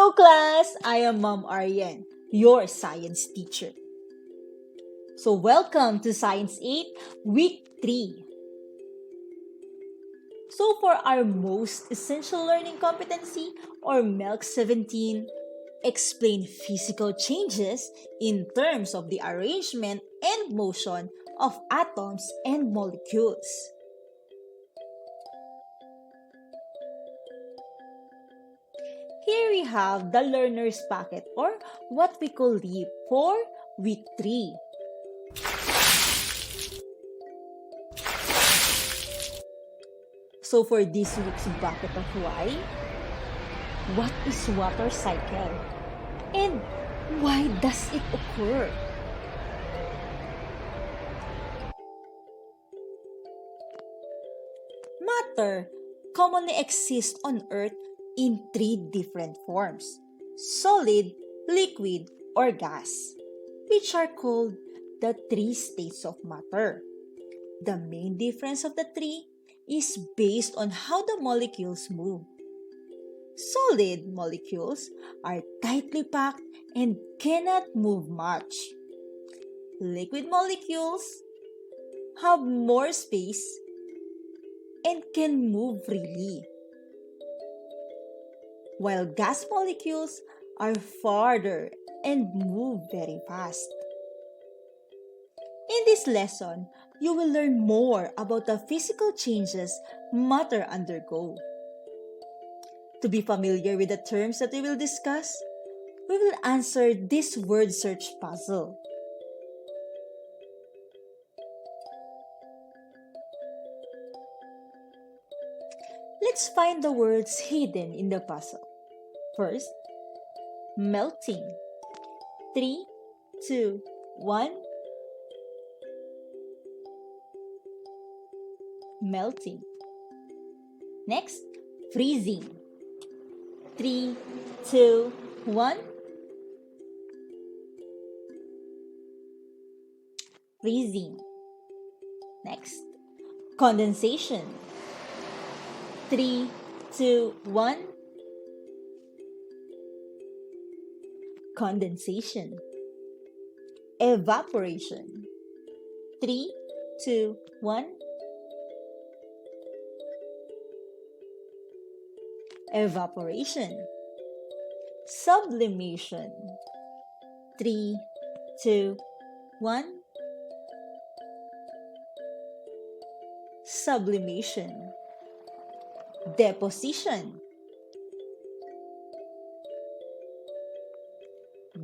Hello class, I am Mom Aryan, your science teacher. So welcome to Science 8, Week 3. So for our most essential learning competency, or MELC 17, explain physical changes in terms of the arrangement and motion of atoms and molecules. Here we have the learner's packet, or what we call LeaP, for week 3. So for this week's bucket of why, what is water cycle? And why does it occur? Matter commonly exists on Earth in 3 different forms: solid, liquid, or gas, which are called the 3 states of matter. The main difference of the 3 is based on how the molecules move. Solid molecules are tightly packed and cannot move much. Liquid molecules have more space and can move freely, while gas molecules are farther and move very fast. In this lesson, you will learn more about the physical changes matter undergo. To be familiar with the terms that we will discuss, we will answer this word search puzzle. Let's find the words hidden in the puzzle. First, melting. 3, 2, 1. Melting. Next, freezing. 3, 2, 1. Freezing. Next, condensation. 3, 2, 1. Condensation. Evaporation. 3, 2, 1. Evaporation. Sublimation. 3, 2, 1. Sublimation. Deposition.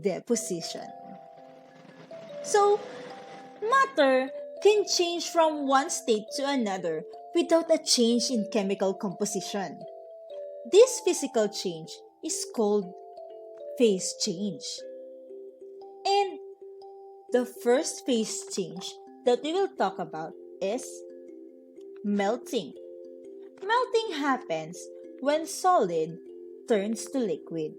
Deposition. So, matter can change from one state to another without a change in chemical composition. This physical change is called phase change. And the first phase change that we will talk about is melting. Melting happens when solid turns to liquid.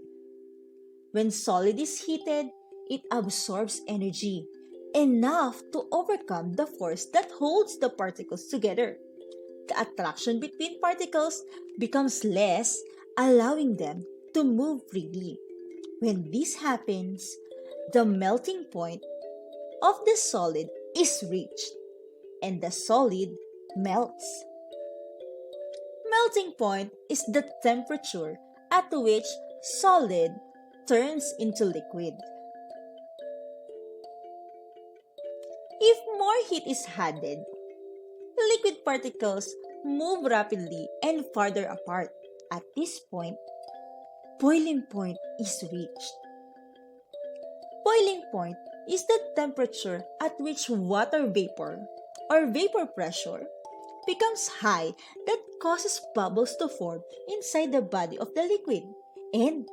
When solid is heated, it absorbs energy, enough to overcome the force that holds the particles together. The attraction between particles becomes less, allowing them to move freely. When this happens, the melting point of the solid is reached, and the solid melts. Melting point is the temperature at which solid turns into liquid. If more heat is added, liquid particles move rapidly and farther apart. At this point, boiling point is reached. Boiling point is the temperature at which water vapor or vapor pressure becomes high that causes bubbles to form inside the body of the liquid, and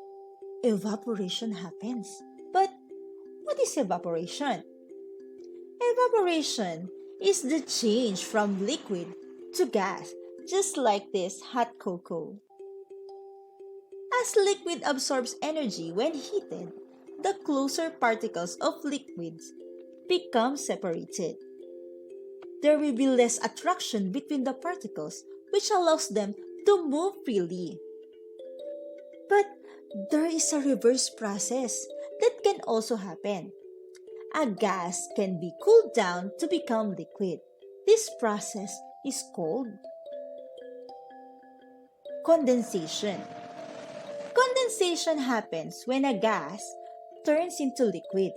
evaporation happens. But what is evaporation? Evaporation is the change from liquid to gas, just like this hot cocoa. As liquid absorbs energy when heated, the closer particles of liquids become separated. There will be less attraction between the particles, which allows them to move freely. But there is a reverse process that can also happen. A gas can be cooled down to become liquid. This process is called condensation. Condensation happens when a gas turns into liquid.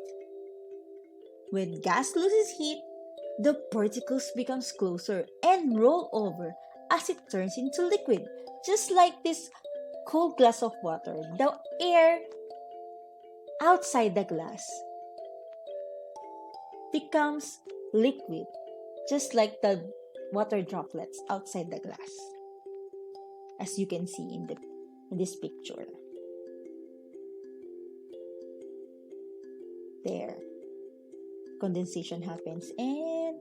When gas loses heat, the particles becomes closer and roll over as it turns into liquid. Just like this cold glass of water, the air outside the glass becomes liquid, just like the water droplets outside the glass, as you can see in this picture. There, condensation happens and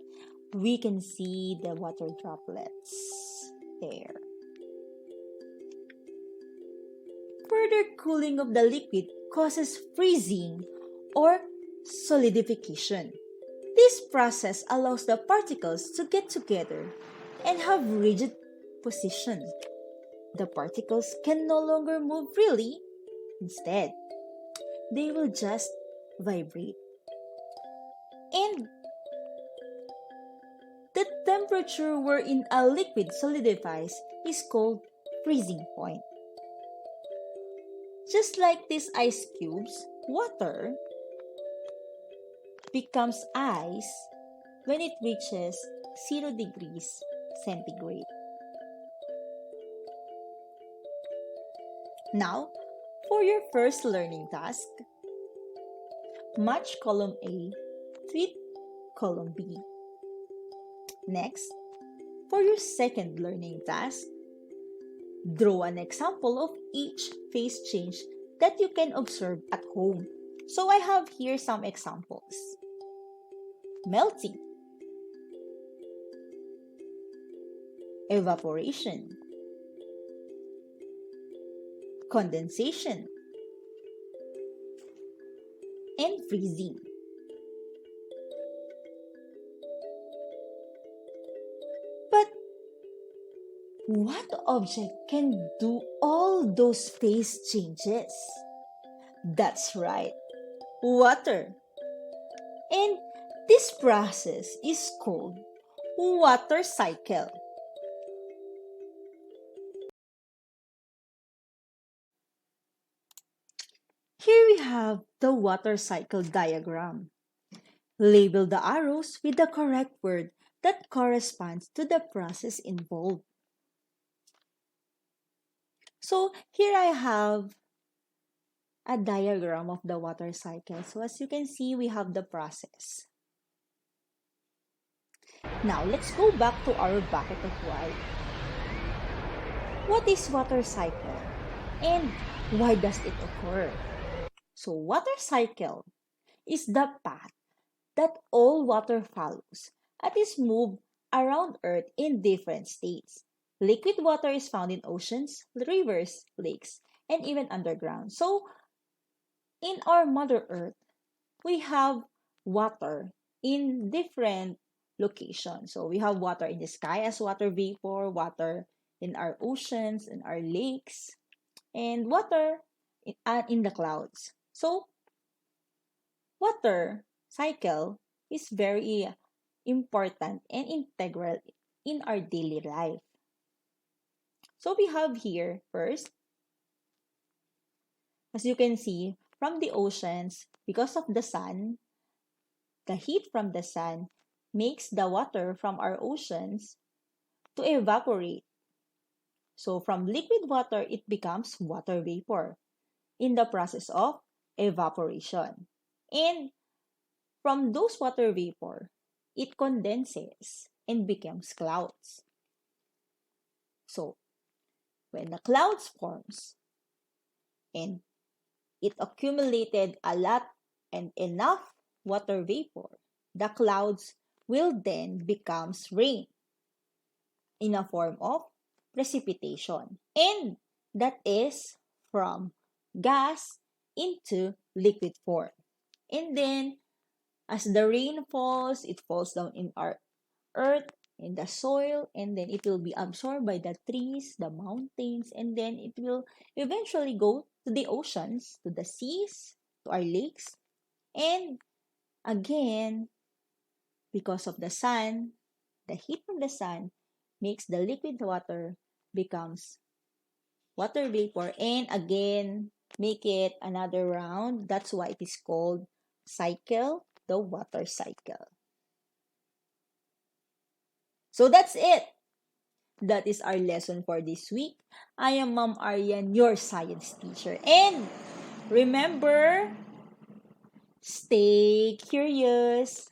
we can see the water droplets there. Further cooling of the liquid causes freezing or solidification. This process allows the particles to get together and have rigid position. The particles can no longer move freely. Instead, they will just vibrate. And the temperature wherein a liquid solidifies is called freezing point. Just like these ice cubes, water becomes ice when it reaches 0 degrees centigrade. Now, for your first learning task, match column A with column B. Next, for your second learning task, draw an example of each phase change that you can observe at home. So I have here some examples. Melting, evaporation, condensation, and freezing. But what object can do all those phase changes? That's right, water. And this process is called water cycle. Here we have the water cycle diagram. Label the arrows with the correct word that corresponds to the process involved. So here I have a diagram of the water cycle. So as you can see, we have the process. Now let's go back to our bucket of white. What is water cycle and why does it occur? So water cycle is the path that all water follows and is moved around Earth in different states. Liquid water is found in oceans, rivers, lakes, and even underground. So in our Mother Earth, we have water in different locations. So we have water in the sky as water vapor, water in our oceans, in our lakes, and water in the clouds. So water cycle is very important and integral in our daily life. So we have here first, as you can see, from the oceans, because of the sun, the heat from the sun makes the water from our oceans to evaporate. So from liquid water, it becomes water vapor in the process of evaporation. And from those water vapor, it condenses and becomes clouds. So when the clouds forms and it accumulated a lot and enough water vapor, the clouds will then becomes rain in a form of precipitation. And that is from gas into liquid form. And then as the rain falls, it falls down in our earth, in the soil, and then it will be absorbed by the trees, the mountains, and then it will eventually go to the oceans, to the seas, to our lakes. And again, because of the sun, the heat from the sun makes the liquid water becomes water vapor and again make it another round. That's why it is called cycle, the water cycle. So that's it. That is our lesson for this week. I am Ma'am Aryan, your science teacher. And remember, stay curious.